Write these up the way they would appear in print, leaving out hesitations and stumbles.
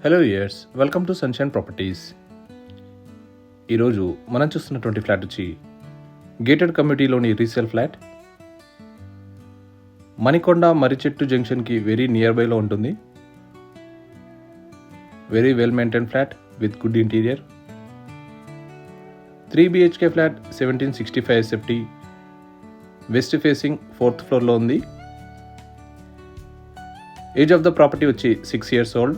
Hello years, welcome to sunshine properties. ఈరోజు మనం చూస్తున్నటువంటి ఫ్లాట్ వచ్చి గేటెడ్ కమ్యూనిటీలోని రీసేల్ ఫ్లాట్. మణికొండ మర్రిచెట్టు జంక్షన్కి వెరీ నియర్ బైలో ఉంటుంది. Very well maintain flat with good interior. 3 BHK flat 1765 SFT, west facing 4th ఫ్లోర్లో ఉంది. ఏజ్ ఆఫ్ ద ప్రాపర్టీ వచ్చి 6 years old.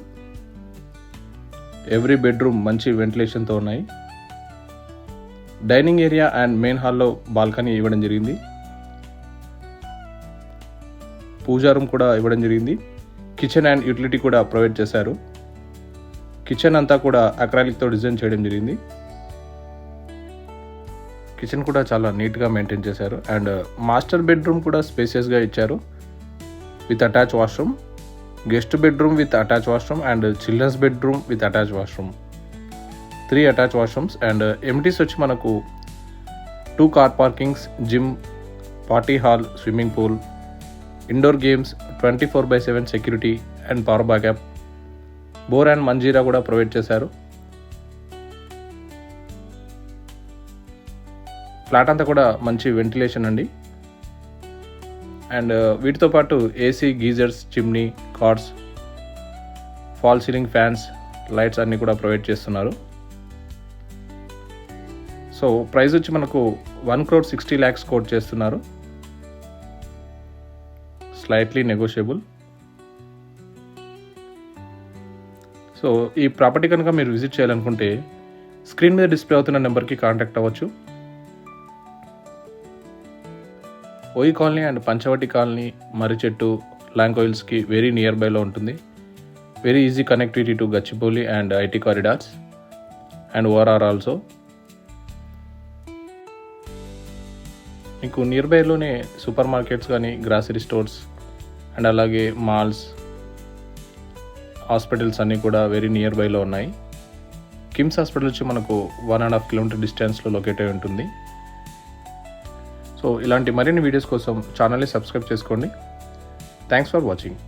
ఎవ్రీ బెడ్రూమ్ మంచి వెంటిలేషన్తో ఉన్నాయి. డైనింగ్ ఏరియా అండ్ మెయిన్ హాల్లో బాల్కనీ ఇవ్వడం జరిగింది. పూజా రూమ్ కూడా ఇవ్వడం జరిగింది. కిచెన్ అండ్ యూటిలిటీ కూడా ప్రొవైడ్ చేశారు. కిచెన్ అంతా కూడా అక్రాలిక్తో డిజైన్ చేయడం జరిగింది. కిచెన్ కూడా చాలా నీట్గా మెయింటైన్ చేశారు. అండ్ మాస్టర్ బెడ్రూమ్ కూడా స్పేసియస్గా ఇచ్చారు with attach washroom. Guest bedroom with attach washroom and children's bedroom with attach washroom. 3 attach washrooms and amenities వచ్చి మనకు 2 car parkings, gym, party hall, swimming pool, indoor games, 24/7 security and power backup, bore and Manjeera కూడా provide చేశారు. Flat అంతా కూడా మంచి ventilation అండి. And వీటితో పాటు AC, geysers, chimney, cards, fall ceiling fans, lights అన్నీ కూడా ప్రొవైడ్ చేస్తున్నారు. సో ప్రైస్ వచ్చి మనకు 1,60 lakhs కోట్ చేస్తున్నారు. Slightly negotiable. సో ఈ ప్రాపర్టీ కనుక మీరు విజిట్ చేయాలనుకుంటే స్క్రీన్ మీద డిస్ప్లే అవుతున్న నెంబర్కి కాంటాక్ట్ అవ్వచ్చు. ఓయి కాలనీ అండ్ పంచవటి కాలనీ, మర్రిచెట్టు, లాంకోయిల్స్కి వెరీ నియర్ బైలో ఉంటుంది. Very easy connectivity to Gachibowli and IT corridors and ORR also. మీకు నియర్ బైలోనే సూపర్ మార్కెట్స్ కానీ, గ్రాసరీ స్టోర్స్ అండ్ అలాగే మాల్స్, హాస్పిటల్స్ అన్నీ కూడా వెరీ నియర్ బైలో ఉన్నాయి. కిమ్స్ హాస్పిటల్ వచ్చి మనకు 1.5 kilometer డిస్టెన్స్లో లొకేట్ అయి ఉంటుంది. సో ఇలాంటి మరిన్ని వీడియోస్ కోసం ఛానల్ని సబ్స్క్రైబ్ చేసుకోండి. Thanks for watching.